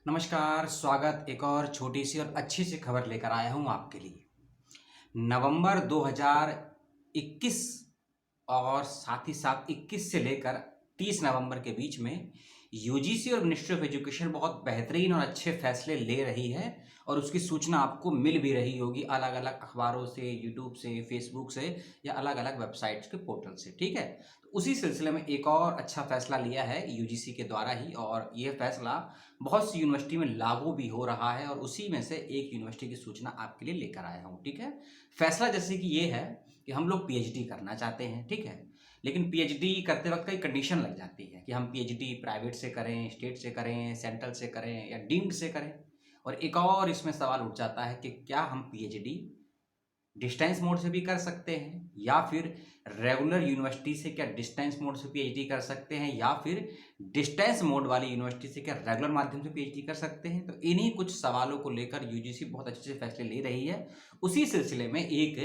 नमस्कार, स्वागत एक और छोटी सी और अच्छी सी खबर लेकर आया हूँ आपके लिए। नवंबर 2021 और साथ ही साथ 21 से लेकर 30 नवंबर के बीच में यूजीसी और मिनिस्ट्री ऑफ एजुकेशन बहुत बेहतरीन और अच्छे फैसले ले रही है और उसकी सूचना आपको मिल भी रही होगी अलग अलग अखबारों से, यूट्यूब से, फेसबुक से या अलग अलग वेबसाइट्स के पोर्टल से। ठीक है, तो उसी सिलसिले में एक और अच्छा फैसला लिया है यूजीसी के द्वारा ही और ये फैसला बहुत सी यूनिवर्सिटी में लागू भी हो रहा है और उसी में से एक यूनिवर्सिटी की सूचना आपके लिए लेकर आया हूँ। ठीक है, फैसला जैसे कि ये है कि हम लोग पीएचडी करना चाहते हैं। ठीक है, लेकिन पीएचडी करते वक्त कई कंडीशन लग जाती है कि हम पीएचडी प्राइवेट से करें, स्टेट से करें, सेंट्रल से करें या डीम्ड से करें। और एक और इसमें सवाल उठ जाता है कि क्या हम पीएचडी डिस्टेंस मोड से भी कर सकते हैं या फिर रेगुलर यूनिवर्सिटी से क्या डिस्टेंस मोड से पीएचडी कर सकते हैं या फिर डिस्टेंस मोड वाली यूनिवर्सिटी से क्या रेगुलर माध्यम से पीएचडी कर सकते हैं। तो इन्हीं कुछ सवालों को लेकर यूजीसी बहुत अच्छे से फैसले ले रही है। उसी सिलसिले में एक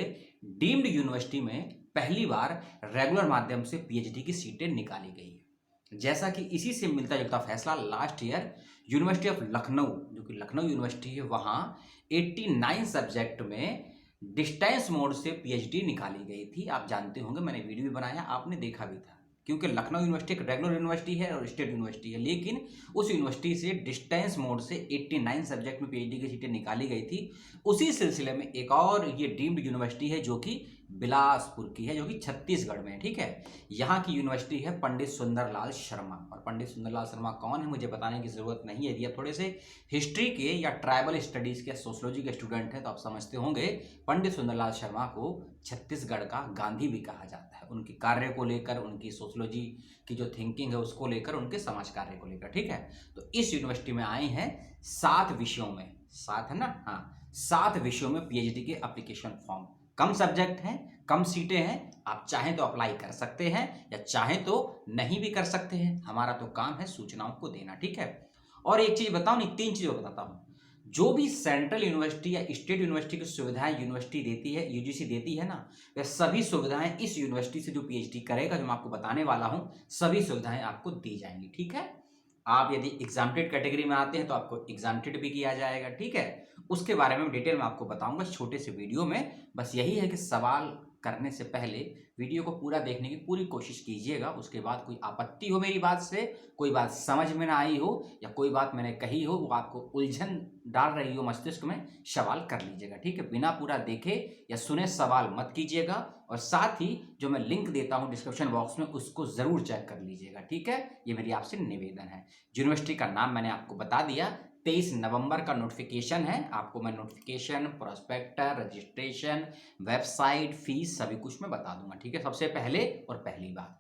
डीम्ड यूनिवर्सिटी में पहली बार रेगुलर माध्यम से पीएचडी की सीटें निकाली गई है। जैसा कि इसी से मिलता जुलता फैसला last year university of Lucknow, जो कि लखनऊ यूनिवर्सिटी है, वहाँ 89 सब्जेक्ट में डिस्टेंस मोड से पीएचडी निकाली गई थी। आप जानते होंगे, मैंने वीडियो भी बनाया, आपने देखा भी था, क्योंकि लखनऊ यूनिवर्सिटी एक रेगुलर यूनिवर्सिटी है और स्टेट यूनिवर्सिटी है, लेकिन उस यूनिवर्सिटी से डिस्टेंस मोड से 89 सब्जेक्ट में पीएचडी की सीटें निकाली गई थी। उसी सिलसिले में एक और ये डीम्ड यूनिवर्सिटी है जो कि बिलासपुर की है, जो कि छत्तीसगढ़ में है। ठीक है, यहाँ की यूनिवर्सिटी है पंडित सुंदरलाल शर्मा। और पंडित सुंदरलाल शर्मा कौन है मुझे बताने की जरूरत नहीं है। यदि आप थोड़े से हिस्ट्री के या ट्राइबल स्टडीज के, सोशोलॉजी के स्टूडेंट हैं तो आप समझते होंगे पंडित सुंदरलाल शर्मा को छत्तीसगढ़ का गांधी भी कहा जाता है। उनके कार्य को लेकर, उनकी सोशोलॉजी की जो थिंकिंग है उसको लेकर, उनके समाज कार्य को लेकर। ठीक है, तो इस यूनिवर्सिटी में आए हैं 7 विषयों में, 7 है ना, हाँ, 7 विषयों में पीएचडी के एप्लीकेशन फॉर्म। कम सब्जेक्ट हैं, कम सीटें हैं, आप चाहें तो अप्लाई कर सकते हैं या चाहें तो नहीं भी कर सकते हैं। हमारा तो काम है सूचनाओं को देना। ठीक है, और एक चीज बताऊं, नहीं 3 चीजें बताता हूं। जो भी सेंट्रल यूनिवर्सिटी या स्टेट यूनिवर्सिटी की सुविधाएं यूनिवर्सिटी देती है, यूजीसी देती है ना, वह सभी सुविधाएं इस यूनिवर्सिटी से जो पीएचडी करेगा, जो मैं आपको बताने वाला हूं, सभी सुविधाएं आपको दी जाएंगी। ठीक है, आप यदि एग्जाम्प्टेड कैटेगरी में आते हैं तो आपको एग्जाम्प्टेड भी किया जाएगा। ठीक है, उसके बारे में डिटेल में आपको बताऊंगा छोटे से वीडियो में। बस यही है कि सवाल करने से पहले वीडियो को पूरा देखने की पूरी कोशिश कीजिएगा। उसके बाद कोई आपत्ति हो मेरी बात से, कोई बात समझ में ना आई हो या कोई बात मैंने कही हो वो आपको उलझन डाल रही हो मस्तिष्क में, सवाल कर लीजिएगा। ठीक है, बिना पूरा देखे या सुने सवाल मत कीजिएगा। और साथ ही जो मैं लिंक देता हूं डिस्क्रिप्शन बॉक्स में, उसको जरूर चेक कर लीजिएगा। ठीक है, ये मेरी आपसे निवेदन है। यूनिवर्सिटी का नाम मैंने आपको बता दिया, 23 नवंबर का नोटिफिकेशन है। आपको मैं notification, prospector, registration, website, fees सभी कुछ मैं बता दूंगा। ठीक है, सबसे पहले और पहली बात,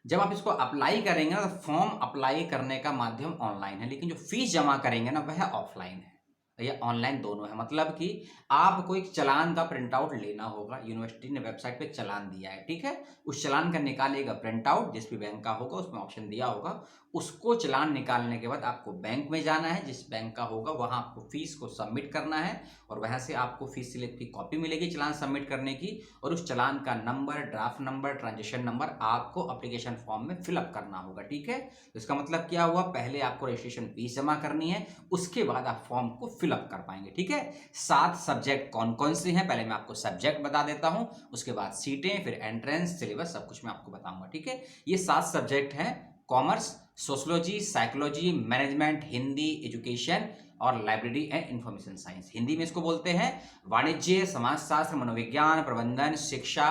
जब आप इसको अप्लाई करेंगे ना, तो फॉर्म अप्लाई करने का माध्यम ऑनलाइन है, लेकिन जो फीस जमा करेंगे ना वह ऑफलाइन है या ऑनलाइन, दोनों है। मतलब कि आपको एक चालान का प्रिंट आउट लेना होगा। यूनिवर्सिटी ने वेबसाइट पे चालान दिया है, ठीक है, उस चालान का निकालेगा प्रिंट आउट, जिस भी बैंक का होगा उसमें ऑप्शन दिया होगा। उसको चालान निकालने के बाद आपको बैंक में जाना है, जिस बैंक का होगा वहां आपको फीस को सबमिट करना है और वहां से आपको फीस स्लिप की कॉपी मिलेगी चालान सबमिट करने की। और उस चालान का number, draft number, transaction number आपको एप्लीकेशन फॉर्म में फिलअप करना होगा। ठीक है, तो इसका मतलब क्या हुआ, पहले आपको रजिस्ट्रेशन फीस जमा करनी है, उसके बाद आप फॉर्म को फिलअप कर पाएंगे। ठीक है, 7 सब्जेक्ट कौन कौन से हैं, पहले मैं आपको सब्जेक्ट बता देता हूं, उसके बाद सीटें, फिर एंट्रेंस, सिलेबस, सब कुछ मैं आपको बताऊंगा। ठीक है, ये 7 सब्जेक्ट हैं, commerce, sociology, psychology, management, Hindi, education और library and information science. Hindi में इसको बोलते हैं वाणिज्य, समाजशास्त्र, मनोविज्ञान, प्रबंधन, शिक्षा,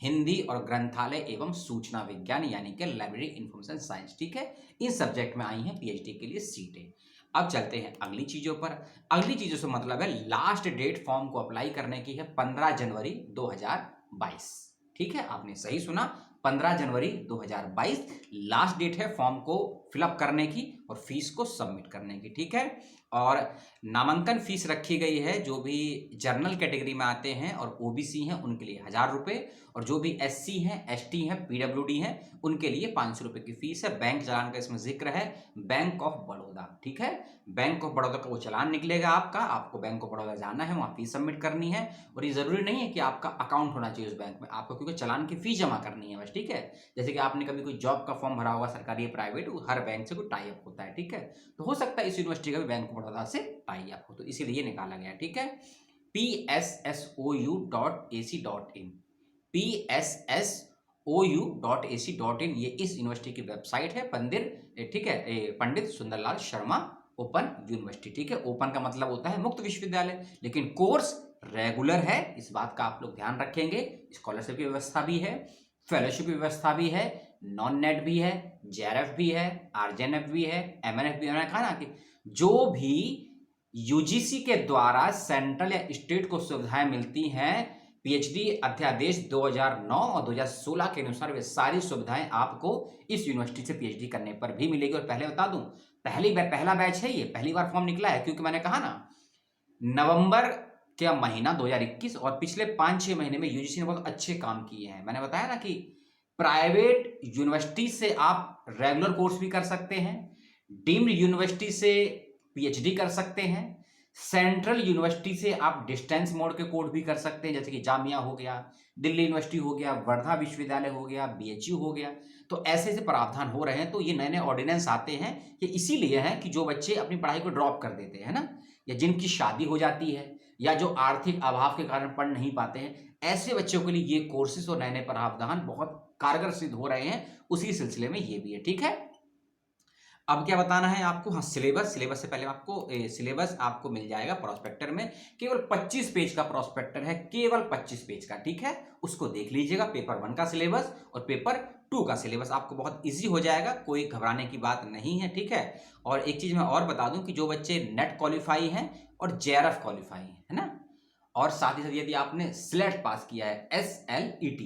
हिंदी और ग्रंथालय एवं सूचना विज्ञान, यानी कि लाइब्रेरी इंफॉर्मेशन साइंस। ठीक है, इन सब्जेक्ट में आई हैं पीएचडी के लिए सीटें। अब चलते हैं अगली चीजों पर। अगली चीजों से मतलब है, लास्ट डेट फॉर्म को अप्लाई करने की है 15 जनवरी 2022। ठीक है, आपने सही सुना, 15 जनवरी 2022 लास्ट डेट है फॉर्म को फिलअप करने की और फीस को सबमिट करने की। ठीक है, और नामांकन फीस रखी गई है जो भी जनरल कैटेगरी में आते हैं और ओबीसी हैं उनके लिए 1000 रुपये, और जो भी एससी हैं, एसटी हैं, पीडब्ल्यूडी हैं उनके लिए 500 रुपये की फीस है। बैंक चालान का इसमें जिक्र है बैंक ऑफ बड़ौदा, ठीक है। बैंक ऑफ बड़ौदा का वो चालान निकलेगा आपका, आपको बैंक ऑफ बड़ौदा जाना है, वहाँ फीस सबमिट करनी है। और ये जरूरी नहीं है कि आपका अकाउंट होना चाहिए उस बैंक में, आपको क्योंकि चालान की फीस जमा करनी है बस, ठीक है। जैसे कि आपने कभी कोई जॉब का फॉर्म भरा होगा सरकारी या प्राइवेट, हर बैंक से कोई टाई अप होता है, ठीक है। तो हो सकता है इस यूनिवर्सिटी का भी बैंक ऑफ बड़ौदा से टाई अप हो, तो इसीलिए निकाला गया, ठीक है। pssou.ac.in, pssou.ac.in ये इस यूनिवर्सिटी की वेबसाइट है, ठीक है, पंडित सुंदरलाल शर्मा ओपन यूनिवर्सिटी, ठीक है। ओपन का मतलब होता है मुक्त विश्वविद्यालय, लेकिन कोर्स रेगुलर है, इस बात का आप लोग ध्यान रखेंगे। स्कॉलरशिप की व्यवस्था भी है, फेलोशिप की व्यवस्था भी है, नॉन नेट भी है, जेआरएफ भी है, आरजेएनएफ भी है, एमएनएफ भी है। मैंने कहा ना कि जो भी यूजीसी के द्वारा सेंट्रल या स्टेट को सुविधाएं मिलती हैं पीएचडी अध्यादेश 2009 और 2016 के अनुसार, वे सारी सुविधाएं आपको इस यूनिवर्सिटी से पीएचडी करने पर भी मिलेगी। और पहले बता दूं, पहला बैच है ये, पहली बार फॉर्म निकला है, क्योंकि मैंने कहा ना नवंबर क्या महीना 2021 और पिछले 5-6 महीने में यूजीसी ने बहुत अच्छे काम किए हैं। मैंने बताया ना कि प्राइवेट यूनिवर्सिटी से आप रेगुलर कोर्स भी कर सकते हैं, डीम्ड यूनिवर्सिटी से पीएचडी कर सकते हैं, सेंट्रल यूनिवर्सिटी से आप डिस्टेंस मोड के कोर्स भी कर सकते हैं, जैसे कि जामिया हो गया, दिल्ली यूनिवर्सिटी हो गया, वर्धा विश्वविद्यालय हो गया, बीएचयू हो गया। तो ऐसे ऐसे प्रावधान हो रहे हैं। तो ये नए नए ऑर्डिनेंस आते हैं, ये इसीलिए है कि जो बच्चे अपनी पढ़ाई को ड्रॉप कर देते हैं ना, या जिनकी शादी हो जाती है, या जो आर्थिक अभाव के कारण पढ़ नहीं पाते हैं, ऐसे बच्चों के लिए ये कोर्सेज और नए नए प्रावधान बहुत कारगर सिद्ध हो रहे हैं। उसी सिलसिले में ये भी है, ठीक है। अब क्या बताना है आपको, हाँ सिलेबस से पहले आपको सिलेबस आपको मिल जाएगा प्रोस्पेक्टर में। केवल 25 पेज का प्रोस्पेक्टर है, केवल 25 पेज का, ठीक है। उसको देख लीजिएगा। पेपर 1 का सिलेबस और पेपर 2 का सिलेबस आपको बहुत इजी हो जाएगा, कोई घबराने की बात नहीं है, ठीक है। और एक चीज मैं और बता दूं कि जो बच्चे नेट क्वालिफाई हैं और जेआरएफ क्वालिफाई है ना, और साथ ही साथ यदि आपने स्लेट पास किया है, SLET,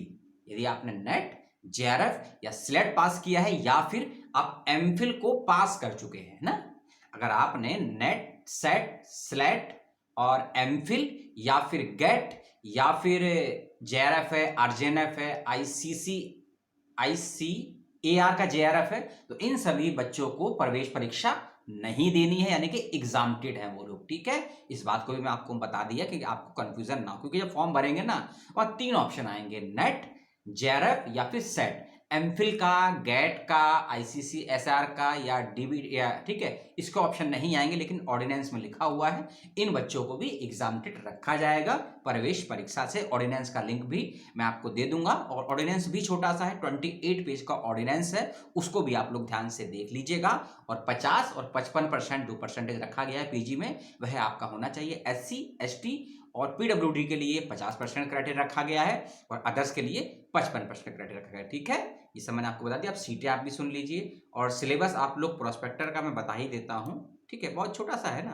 यदि आपने नेट, जेआरएफ या स्लेट पास किया है, या फिर आप एमफिल को पास कर चुके हैं ना, अगर आपने नेट, सेट, स्लेट और एमफिल या फिर गेट या फिर जेआरएफ है, आरजेएनएफ है, ICAR का जेआरएफ है, तो इन सभी बच्चों को प्रवेश परीक्षा नहीं देनी है, यानी कि एग्जाम्प्टेड है वो लोग, ठीक है। इस बात को भी मैं आपको बता दिया कि आपको कंफ्यूजन ना हो, क्योंकि जब फॉर्म भरेंगे ना वहां 3 ऑप्शन आएंगे, नेट, जेआरएफ या फिर सेट, एमफिल का, गेट का, ICCSR का या डीबी या, ठीक है, इसके ऑप्शन नहीं आएंगे। लेकिन ऑर्डिनेंस में लिखा हुआ है इन बच्चों को भी एग्जाम्प्टेड रखा जाएगा प्रवेश परीक्षा से। ऑर्डिनेंस का लिंक भी मैं आपको दे दूंगा, और ऑर्डिनेंस भी छोटा सा है, 28 पेज का ऑर्डिनेंस है, उसको भी आप लोग ध्यान से देख लीजिएगा। और 50 और 55% 2% रखा गया है पीजी में, वह आपका होना चाहिए। SC ST और पीडब्ल्यूडी के लिए 50% क्राइटेरिया रखा गया है, और अदर्स के लिए 55% क्राइटेरिया रखा गया है, ठीक है। ये सब मैंने आपको बता दिया। आप सीटें आप भी सुन लीजिए, और सिलेबस आप लोग प्रोस्पेक्टर का मैं बता ही देता हूँ, ठीक है, बहुत छोटा सा है ना,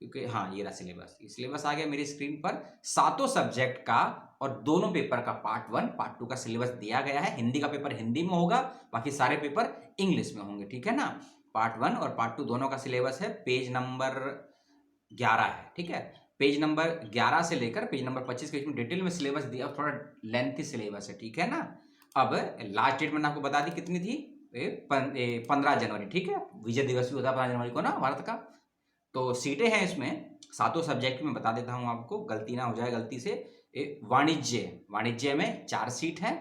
क्योंकि हाँ ये रहा सिलेबस, ये सिलेबस आ गया मेरी स्क्रीन पर। 7 सब्जेक्ट का और दोनों पेपर का पार्ट 1 पार्ट 2 का सिलेबस दिया गया है। हिंदी का पेपर हिंदी में होगा, बाकी सारे पेपर इंग्लिश में होंगे, ठीक है ना। पार्ट 1 और पार्ट 2 दोनों का सिलेबस है, पेज नंबर 11 है, ठीक है। पेज नंबर 11 से लेकर पेज नंबर 25 के बीच में डिटेल में सिलेबस दिया, थोड़ा लेंथी सिलेबस है, ठीक है ना। अब लास्ट डेट मैंने आपको बता दी कितनी थी, 15 जनवरी, ठीक है। विजय दिवस भी होता है 15 जनवरी को ना भारत का। तो सीटें हैं इसमें 7 सब्जेक्ट में बता देता हूं आपको, गलती ना हो जाए गलती से। वाणिज्य में 4 सीट है,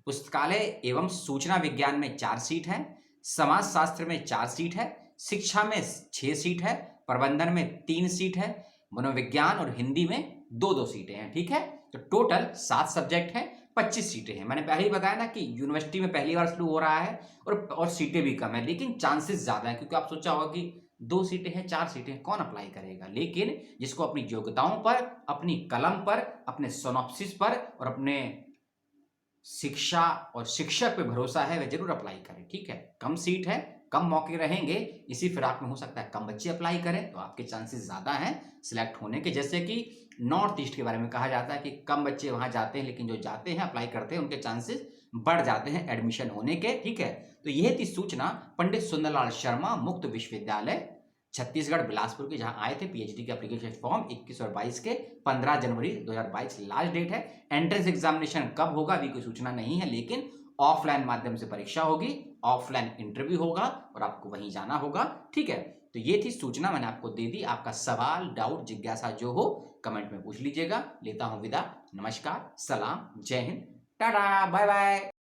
पुस्तकालय एवं सूचना विज्ञान में 4 सीट है, समाज शास्त्र में 4 सीट है, शिक्षा में 6 सीट है, प्रबंधन में 3 सीट है, मनोविज्ञान और हिंदी में 2-2 सीटें हैं, ठीक है। तो टोटल 7 सब्जेक्ट हैं, 25 सीटें हैं। मैंने पहले ही बताया ना कि यूनिवर्सिटी में पहली बार शुरू हो रहा है, और सीटें भी कम है, लेकिन चांसेस ज्यादा है, क्योंकि आप सोचा होगा कि 2 सीटें हैं, 4 सीटें हैं, कौन अप्लाई करेगा। लेकिन जिसको अपनी योग्यताओं पर, अपनी कलम पर, अपने सिनॉप्सिस पर और अपने शिक्षा और शिक्षक पे भरोसा है, वह जरूर अप्लाई करें, ठीक है। कम सीट है, कम मौके रहेंगे, इसी फिराक में हो सकता है कम बच्चे अप्लाई करें, तो आपके चांसेस ज्यादा हैं सिलेक्ट होने के। जैसे कि नॉर्थ ईस्ट के बारे में कहा जाता है कि कम बच्चे वहां जाते हैं, लेकिन जो जाते हैं अप्लाई करते हैं उनके चांसेस बढ़ जाते हैं एडमिशन होने के, ठीक है। तो यह थी सूचना पंडित सुंदरलाल शर्मा मुक्त विश्वविद्यालय छत्तीसगढ़ बिलासपुर के, जहां आए थे। पीएचडी के एप्लीकेशन फॉर्म 21 और 22 के, 15 जनवरी 2022 लास्ट डेट है। एंट्रेंस एग्जामिनेशन कब होगा अभी कोई सूचना नहीं है, लेकिन ऑफलाइन माध्यम से परीक्षा होगी, ऑफलाइन इंटरव्यू होगा और आपको वहीं जाना होगा। ठीक है, तो ये थी सूचना, मैंने आपको दे दी। आपका सवाल, डाउट, जिज्ञासा जो हो कमेंट में पूछ लीजिएगा। लेता हूं विदा, नमस्कार, सलाम, जय हिंद, टाटा, बाय बाय।